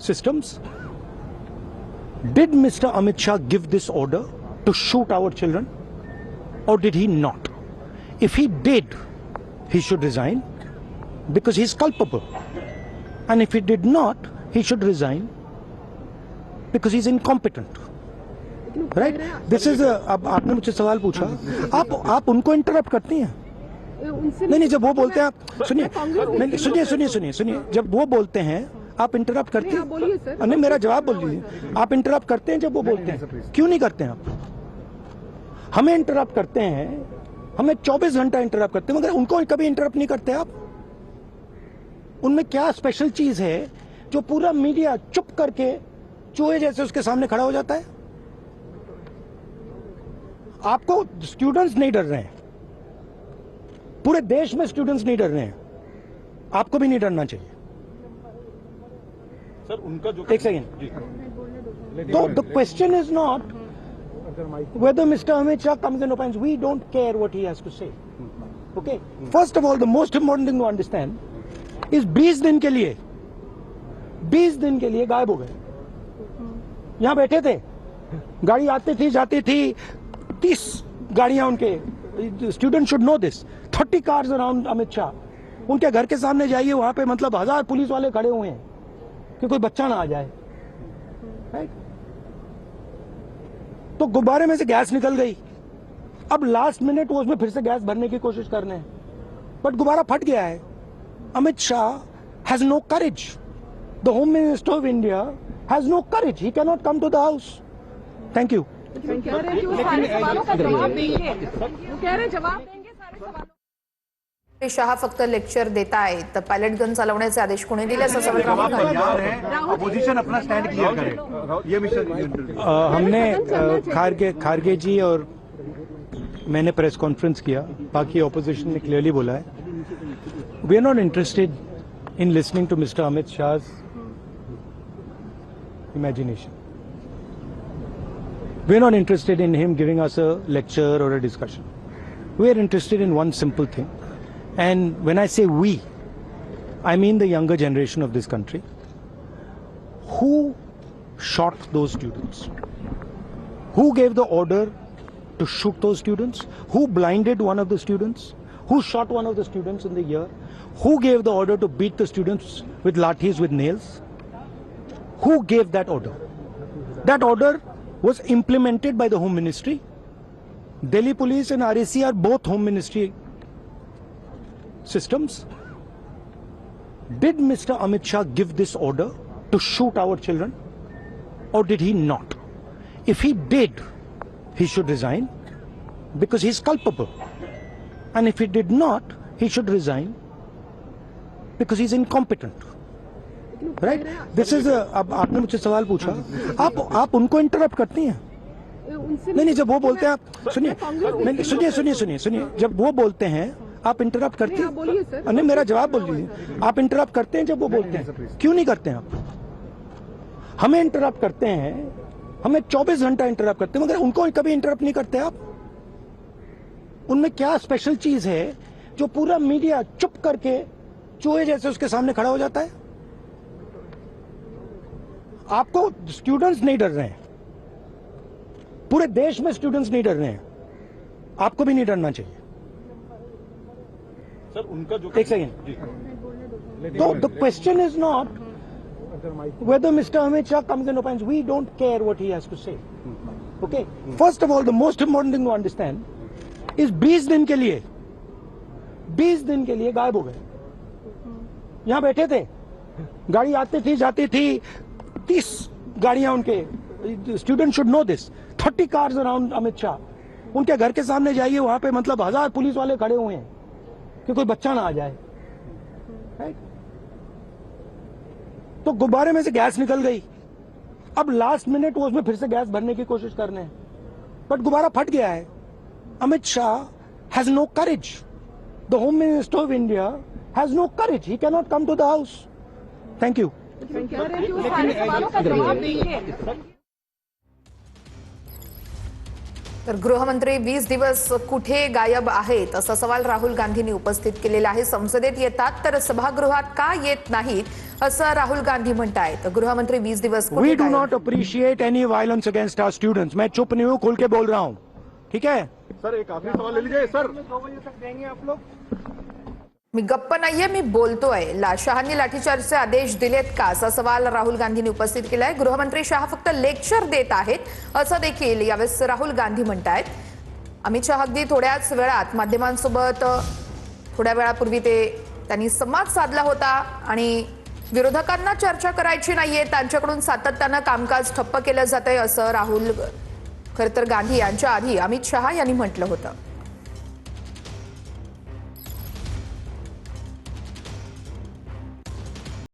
systems. Did Mr. Amit Shah give this order to shoot our children, or did he not? If he did, he should resign because he's culpable. And if he did not, he should resign because he's incompetent. Right? This is अब आपने मुझसे सवाल पूछा, आप उनको interrupt करती हैं? नहीं, जब वो बोलते हैं आप सुनिए, जब वो बोलते हैं आप इंटरप्ट करते हैं? नहीं, मेरा जवाब बोल लीजिए। आप इंटरप्ट करते हैं जब वो बोलते हैं? क्यों नहीं करते हैं आप? हमें इंटरप्ट करते हैं, हमें 24 घंटा इंटरप्ट करते हैं, मगर उनको कभी इंटरप्ट नहीं करते आप। उनमें क्या स्पेशल चीज है जो पूरा मीडिया चुप करके चूहे जैसे उसके सामने खड़ा हो जाता है? आपको स्टूडेंट्स नहीं डर रहे हैं, पूरे देश में स्टूडेंट्स नहीं डर रहे हैं, आपको भी नहीं डरना चाहिए। सर उनका जो एक सेकेंड, तो the question is not whether Mr. Amit Shah comes and opines. We don't care what he has to say. Okay? First of all, the most important thing to understand is 20 दिन के लिए गायब हो गए। यहां बैठे थे, गाड़ी आती थी जाती थी, 30 गाड़ियां उनके, student should know this, 30 cars around Amit Shah. उनके घर के सामने जाइए, वहां पे मतलब 1000 पुलिस वाले खड़े हुए हैं कि कोई बच्चा ना आ जाए। राइट? तो गुब्बारे में से गैस निकल गई, अब लास्ट मिनट वो उसमें फिर से गैस भरने की कोशिश कर रहे हैं, बट गुब्बारा फट गया है। Amit Shah has no courage, the home minister of India has no courage, he can not come to the house. Thank you. Shah फक्त लेक्चर देत आहेत, तर पायलट गन चालवण्याचे आदेश कोणी दिले असं सवाल राहुल गांधी। अपोजिशन अपना स्टैंड क्लियर करे। ये मिशन हमने खारगे जी और मैंने प्रेस कॉन्फ्रेंस किया, बाकी ऑपोजिशन ने क्लियरली बोला है, we are not interested in listening to mister Amit Shah's imagination. We are not interested in him giving us a lecture or a discussion. We are interested in one simple thing. And when I say we, I mean the younger generation of this country. Who shot those students? Who gave the order to shoot those students? Who blinded one of the students? Who shot one of the students in the ear? Who gave the order to beat the students with lathis, with nails? Who gave that order? That order was implemented by the Home Ministry. Delhi Police and RAC are both Home Ministry systems. Did Mr. Amit Shah give this order to shoot our children, or did he not? If he did, he should resign because he's culpable. And if he did not, he should resign because he's incompetent. Right? This is अब आपने मुझसे सवाल पूछा, आप उनको interrupt करती हैं? नहीं, जब वो बोलते हैं आप सुनिए, जब वो बोलते हैं आप इंटरप्ट करते हैं? नहीं, मेरा जवाब बोल लीजिए। आप इंटरप्ट करते हैं जब वो बोलते हैं? क्यों नहीं करते हैं आप? हमें इंटरप्ट करते हैं, हमें 24 घंटा इंटरप्ट करते हैं, मगर उनको कभी इंटरप्ट नहीं करते आप। उनमें क्या स्पेशल चीज है जो पूरा मीडिया चुप करके चूहे जैसे उसके सामने खड़ा हो जाता है? आपको स्टूडेंट्स नहीं डर रहे हैं, पूरे देश में स्टूडेंट्स नहीं डर रहे हैं, आपको भी नहीं डरना चाहिए। सर उनका जो एक सेकेंड, तो the question is not whether Mr. Amit Shah comes and opines. We don't care what he has to say. Okay? First of all, the most important thing to understand is 20 दिन के लिए गायब हो गए। यहां बैठे थे, गाड़ी आती थी जाती थी, 30 गाड़ियां उनके, student should know this, 30 cars around Amit Shah. उनके घर के सामने जाइए, वहां पे मतलब 1000 पुलिस वाले खड़े हुए हैं कि कोई बच्चा ना आ जाए। राइट? तो गुब्बारे में से गैस निकल गई, अब लास्ट मिनट वो उसमें फिर से गैस भरने की कोशिश कर रहे हैं, बट गुब्बारा फट गया है। Amit Shah has no courage, the home minister of India has no courage, he can not come to the house. Thank you. तर गृहमंत्री 20 दिवस कुठे गायब आहेत असा सवाल राहुल गांधींनी उपस्थित केलेला आहे. संसदेत येतात तर सभागृहात का येत नाहीत असं राहुल गांधी म्हणतायत. गृहमंत्री 20 दिवस वी कुठे डू गायब? Not appreciate any violence against our students. मैं चुप नहीं हूं, खुल के बोल रहा हूं. ठीक है. सर एक आखिरी सवाल ले लीजिए सर. मी गप्प नाहीये, मी बोलतोय. शहांनी लाठीचार्जचे आदेश दिलेत का असा सवाल राहुल गांधींनी उपस्थित केलाय. गृहमंत्री शहा फक्त लेक्चर देत आहेत असं देखील यावेळेस राहुल गांधी म्हणतायत. अमित शहा अगदी थोड्याच वेळात माध्यमांसोबत थोड्या वेळापूर्वी त्यांनी संवाद साधला होता आणि विरोधकांना चर्चा करायची नाहीये, त्यांच्याकडून सातत्यानं कामकाज ठप्प केलं जातंय असं राहुल खरं तर गांधी यांच्या आधी अमित शहा यांनी म्हटलं होतं.